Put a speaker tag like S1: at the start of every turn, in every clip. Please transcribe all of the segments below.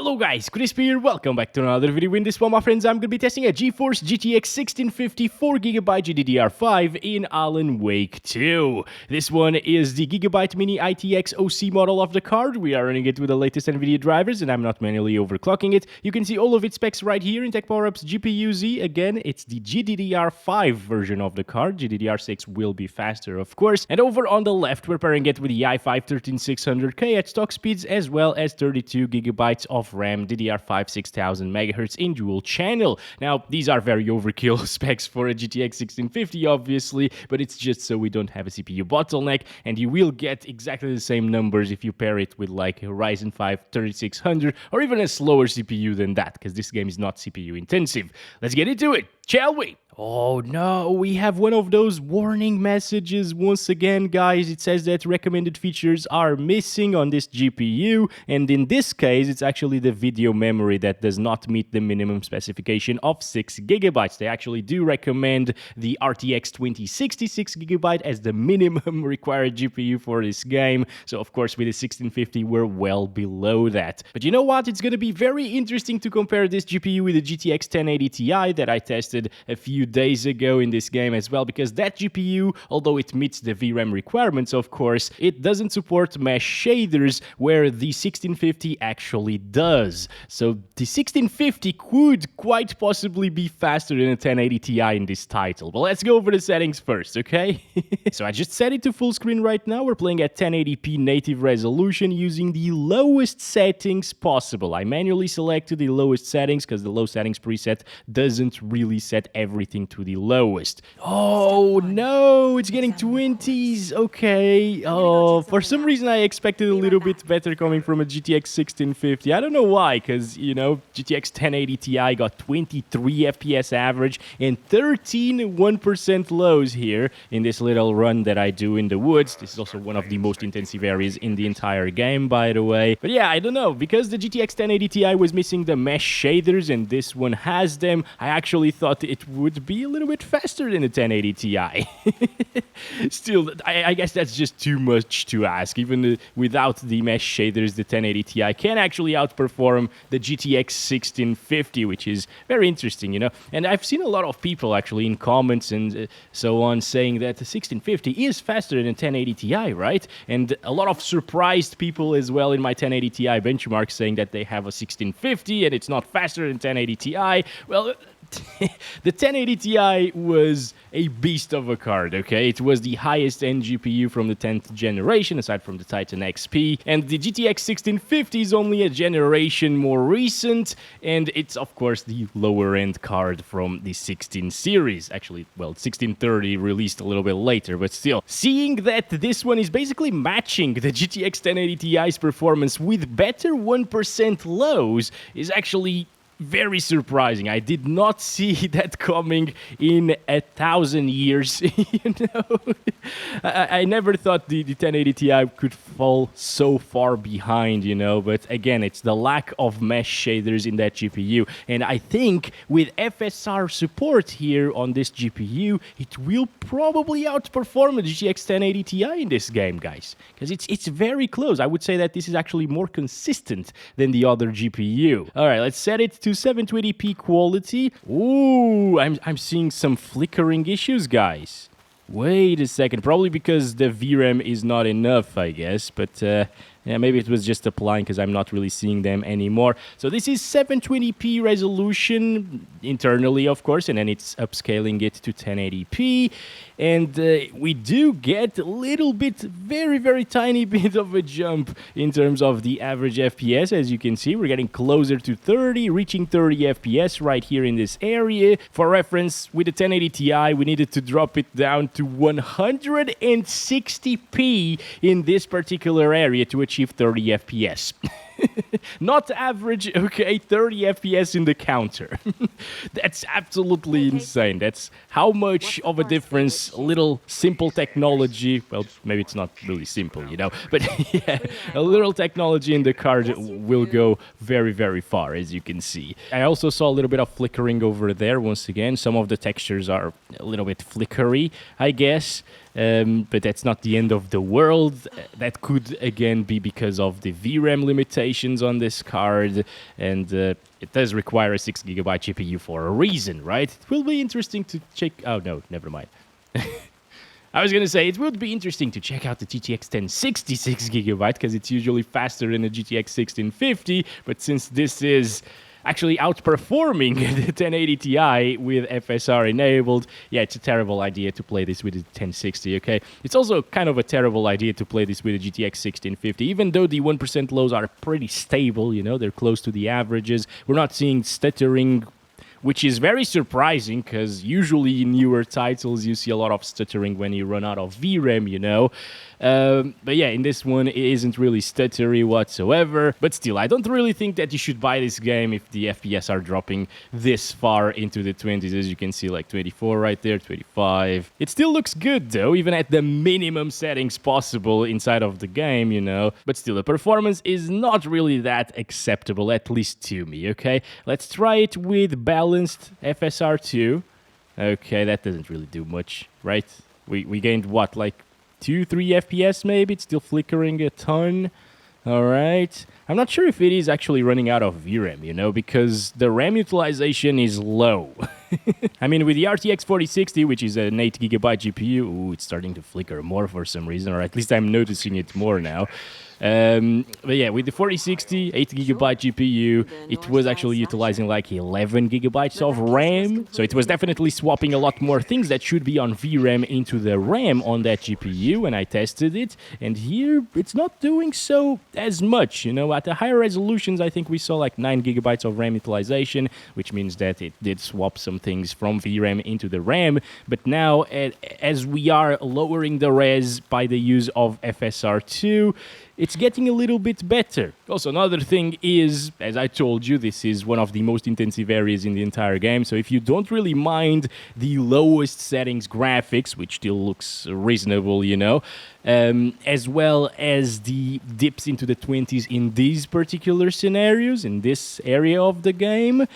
S1: Hello guys, Chris here, welcome back to another video. In this one, my friends, I'm going to be testing a GeForce GTX 1650 4GB GDDR5 in Alan Wake 2. This one is the Gigabyte Mini ITX OC model of the card. We are running it with the latest Nvidia drivers and I'm not manually overclocking it. You can see all of its specs right here in Tech PowerUp's GPU-Z. Again, it's the GDDR5 version of the card. GDDR6 will be faster, of course. And over on the left, we're pairing it with the i5-13600K at stock speeds as well as 32GB of RAM, DDR5 6000 MHz in dual channel. Now, these are very overkill specs for a GTX 1650, obviously, but it's just so we don't have a CPU bottleneck, and you will get exactly the same numbers if you pair it with like a Ryzen 5 3600 or even a slower CPU than that, because this game is not CPU intensive. Let's get into it, shall we? Oh no, we have one of those warning messages once again, guys. It says that recommended features are missing on this GPU, and in this case, it's actually the video memory that does not meet the minimum specification of 6GB. They actually do recommend the RTX 2060 6GB as the minimum required GPU for this game, so of course with the 1650 we're well below that. But you know what? It's going to be very interesting to compare this GPU with the GTX 1080 Ti that I tested a few days ago in this game as well, because that GPU, although it meets the VRAM requirements, of course, it doesn't support mesh shaders where the 1650 actually does. So the 1650 could quite possibly be faster than a 1080 Ti in this title. But let's go over the settings first, okay? So I just set it to full screen right now. We're playing at 1080p native resolution using the lowest settings possible. I manually selected the lowest settings because the low settings preset doesn't really set everything to the lowest. Oh no, it's getting 20s. Okay. Oh, for some reason I expected a little bit better coming from a GTX 1650. I don't know why, because, you know, GTX 1080 Ti got 23 FPS average and 13 1% lows here in this little run that I do in the woods. This is also one of the most intensive areas in the entire game, by the way. But yeah, I don't know, because the GTX 1080 Ti was missing the mesh shaders and this one has them, I actually thought it would be a little bit faster than a 1080 Ti. Still, I guess that's just too much to ask. Even without the mesh shaders, the 1080 Ti can actually outperform the GTX 1650, which is very interesting, you know. And I've seen a lot of people actually in comments and so on saying that the 1650 is faster than a 1080 Ti, right? And a lot of surprised people as well in my 1080 Ti benchmark saying that they have a 1650 and it's not faster than 1080 Ti. Well, the 1080 Ti was a beast of a card, okay? It was the highest end GPU from the 10th generation, aside from the Titan XP, and the GTX 1650 is only a generation more recent, and it's, of course, the lower end card from the 16 series. Actually, well, 1630 released a little bit later, but still. Seeing that this one is basically matching the GTX 1080 Ti's performance with better 1% lows is actually very surprising. I did not see that coming in 1,000 years. You know, I never thought the 1080 Ti could fall so far behind, you know, but again, it's the lack of mesh shaders in that GPU, and I think with FSR support here on this GPU, it will probably outperform the GTX 1080 Ti in this game, guys, because it's very close. I would say that this is actually more consistent than the other GPU. All right, let's set it to 720p quality. Ooh, I'm seeing some flickering issues, guys. Wait a second, probably because the VRAM is not enough, I guess, but yeah, maybe it was just applying because I'm not really seeing them anymore. So this is 720p resolution internally, of course, and then it's upscaling it to 1080p. And we do get a little bit, very, very tiny bit of a jump in terms of the average FPS. As you can see, we're getting closer to 30, reaching 30 FPS right here in this area. For reference, with the 1080 Ti, we needed to drop it down to 160p in this particular area to achieve 30 FPS. Not average, okay, 30 FPS in the counter. That's absolutely insane. That's how much of a difference little simple technology, well, maybe it's not really simple, you know, but yeah, a little technology in the card will go very, very far, as you can see. I also saw a little bit of flickering over there once again. Some of the textures are a little bit flickery, I guess. but that's not the end of the world. That could again be because of the VRAM limitations on this card, and it does require a 6GB GPU for a reason, right? It will be interesting to check. Oh no, never mind. I was going to say, it would be interesting to check out the GTX 1060 6GB, because it's usually faster than the GTX 1650, but since this is actually outperforming the 1080 Ti with FSR enabled, yeah, it's a terrible idea to play this with the 1060, okay? It's also kind of a terrible idea to play this with the GTX 1650, even though the 1% lows are pretty stable, you know, they're close to the averages. We're not seeing stuttering, which is very surprising, because usually in newer titles you see a lot of stuttering when you run out of VRAM, you know. But yeah, in this one it isn't really stuttery whatsoever. But still, I don't really think that you should buy this game if the FPS are dropping this far into the 20s. As you can see, like 24 right there, 25. It still looks good though, even at the minimum settings possible inside of the game, you know. But still, the performance is not really that acceptable, at least to me, okay? Let's try it with Balanced FSR 2. Okay, that doesn't really do much, right? We gained what, like 2-3 FPS maybe? It's still flickering a ton. All right. I'm not sure if it is actually running out of VRAM, you know, because the RAM utilization is low. I mean, with the RTX 4060, which is an 8GB GPU, ooh, it's starting to flicker more for some reason, or at least I'm noticing it more now. But yeah, with the 4060, 8GB GPU, it was actually utilizing like 11GB of RAM. So it was definitely swapping a lot more things that should be on VRAM into the RAM on that GPU when I tested it. And here, it's not doing so as much, you know. At the higher resolutions, I think we saw like 9GB of RAM utilization, which means that it did swap some things from VRAM into the RAM. But now, as we are lowering the res by the use of FSR2, it's getting a little bit better. Also, another thing is, as I told you, this is one of the most intensive areas in the entire game. So if you don't really mind the lowest settings graphics, which still looks reasonable, you know, as well as the dips into the 20s in these particular scenarios, in this area of the game,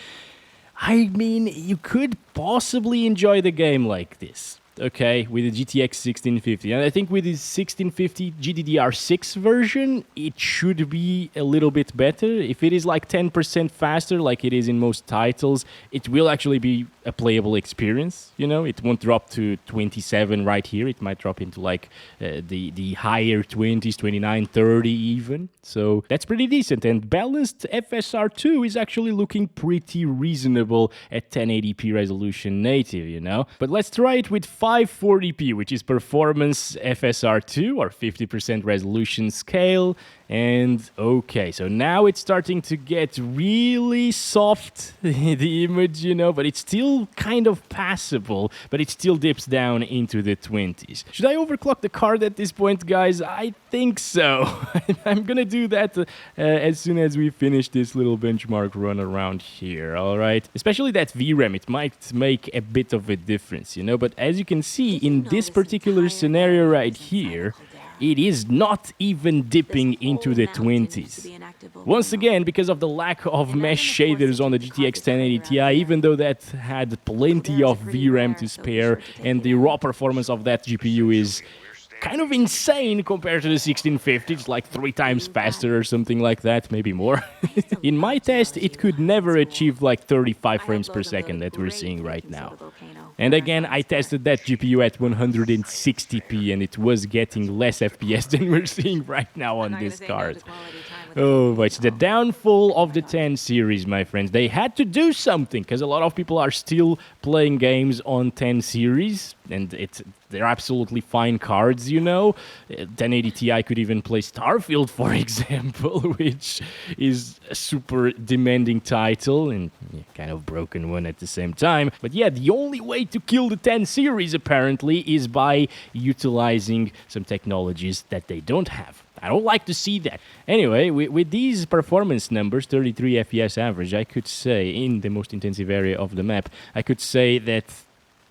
S1: I mean, you could possibly enjoy the game like this. Okay, with the GTX 1650. And I think with the 1650 GDDR6 version, it should be a little bit better. If it is like 10% faster, like it is in most titles, it will actually be a playable experience. You know, it won't drop to 27 right here. It might drop into like the higher 20s, 29, 30 even. So that's pretty decent. And Balanced FSR2 is actually looking pretty reasonable at 1080p resolution native, you know. But let's try it with 540p, which is Performance FSR2, or 50% resolution scale. And okay, so now it's starting to get really soft, the image, you know, but it's still kind of passable, but it still dips down into the 20s. Should I overclock the card at this point, guys? I think so. I'm gonna do that as soon as we finish this little benchmark run around here, all right? Especially that VRAM, it might make a bit of a difference, you know, but as you can see in this particular scenario right here, it is not even dipping into the 20s. Once again, because of the lack of mesh shaders on the GTX 1080 Ti, even though that had plenty of VRAM to spare, and the raw performance of that GPU is kind of insane compared to the 1650. It's like 3 times faster or something like that, maybe more. In my test, it could never achieve like 35 frames per second that we're seeing right now. And again, I tested that GPU at 160p, and it was getting less FPS than we're seeing right now on this card. Oh, but it's the downfall of the 10 series, my friends. They had to do something, because a lot of people are still playing games on 10 series, and they're absolutely fine cards, you know. 1080 Ti could even play Starfield, for example, which is a super demanding title, and kind of broken one at the same time. But yeah, the only way to kill the 10 series, apparently, is by utilizing some technologies that they don't have. I don't like to see that. Anyway, with these performance numbers, 33 FPS average, I could say, in the most intensive area of the map, I could say that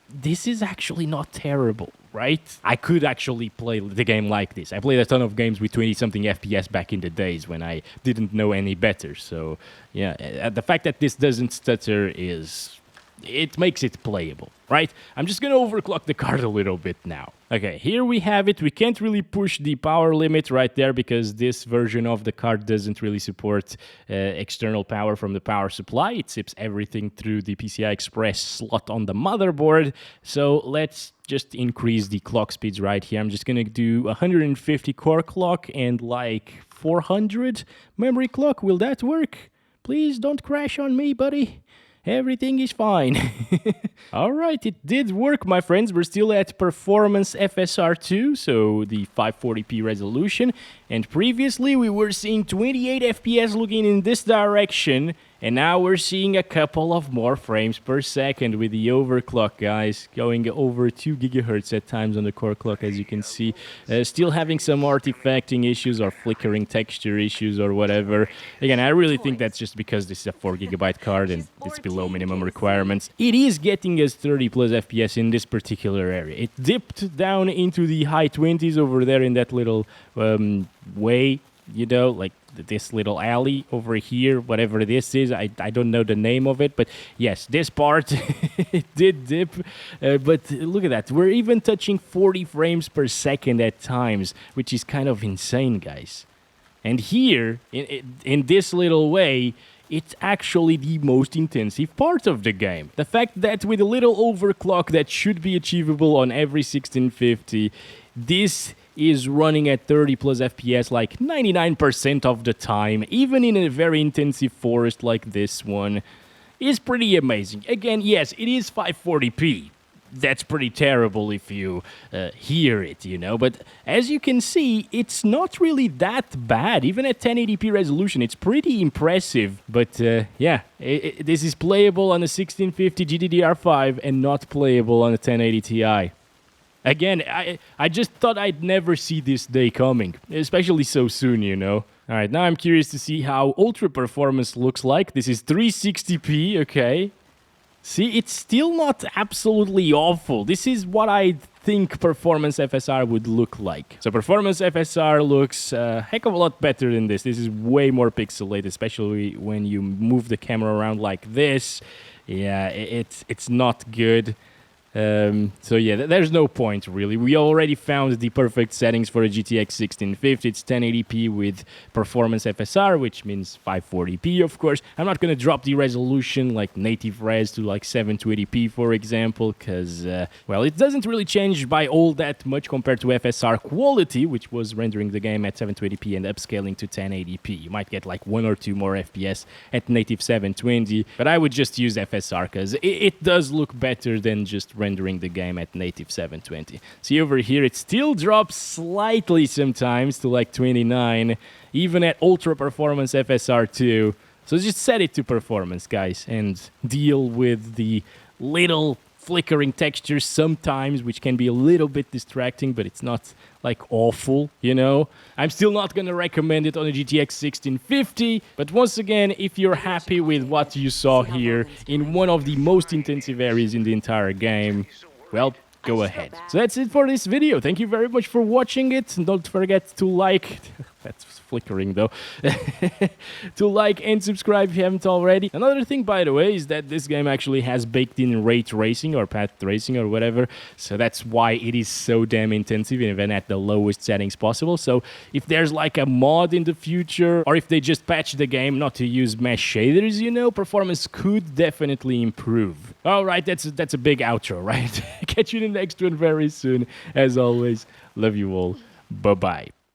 S1: this is actually not terrible, right? I could actually play the game like this. I played a ton of games with 20-something FPS back in the days when I didn't know any better. So, yeah, the fact that this doesn't stutter it makes it playable. right? I'm just gonna overclock the card a little bit now. Okay, here we have it. We can't really push the power limit right there because this version of the card doesn't really support external power from the power supply. It zips everything through the PCI Express slot on the motherboard. So let's just increase the clock speeds right here. I'm just gonna do 150 core clock and like 400 memory clock. Will that work? Please don't crash on me, buddy. Everything is fine. All right, it did work, my friends. We're still at Performance FSR 2, so the 540p resolution. And previously, we were seeing 28 FPS looking in this direction. And now we're seeing a couple of more frames per second with the overclock, guys. Going over 2 gigahertz at times on the core clock, as you can see. Still having some artifacting issues or flickering texture issues or whatever. Again, I really think that's just because this is a 4 gigabyte card and it's below minimum requirements. It is getting us 30 plus FPS in this particular area. It dipped down into the high 20s over there in that little way, you know, like this little alley over here, whatever this is. I don't know the name of it, but yes, this part it did dip. But look at that. We're even touching 40 frames per second at times, which is kind of insane, guys. And here, in this little way, it's actually the most intensive part of the game. The fact that with a little overclock that should be achievable on every 1650, this is running at 30 plus FPS like 99% of the time, even in a very intensive forest like this one, is pretty amazing. Again, yes, it is 540p. That's pretty terrible if you hear it, you know, but as you can see, it's not really that bad. Even at 1080p resolution, it's pretty impressive. But yeah, this is playable on a 1650 GDDR5 and not playable on a 1080 Ti. Again, I just thought I'd never see this day coming, especially so soon, you know. All right, now I'm curious to see how ultra performance looks like. This is 360p, okay. See, it's still not absolutely awful. This is what I think Performance FSR would look like. So Performance FSR looks a heck of a lot better than this. This is way more pixelated, especially when you move the camera around like this. Yeah, it's not good. So yeah, there's no point really. We already found the perfect settings for a GTX 1650. It's 1080p with Performance FSR, which means 540p, of course. I'm not going to drop the resolution like native res to like 720p, for example, because, well, it doesn't really change by all that much compared to FSR Quality, which was rendering the game at 720p and upscaling to 1080p. You might get like 1 or 2 more FPS at native 720, but I would just use FSR because it does look better than just rendering the game at native 720. See over here, it still drops slightly sometimes to like 29, even at ultra performance FSR 2. So just set it to performance, guys, and deal with the little flickering textures sometimes, which can be a little bit distracting, but it's not like awful, you know. I'm still not gonna recommend it on a GTX 1650, but once again, if you're happy with what you saw here in one of the most intensive areas in the entire game, well, go ahead. So that's it for this video. Thank you very much for watching it. And don't forget to like... That's flickering though. To like and subscribe if you haven't already. Another thing, by the way, is that this game actually has baked in ray tracing or path tracing or whatever. So that's why it is so damn intensive, even at the lowest settings possible. So if there's like a mod in the future, or if they just patch the game not to use mesh shaders, you know, performance could definitely improve. All right, that's a big outro, right? Catch you in the next one very soon. As always, love you all. Bye-bye.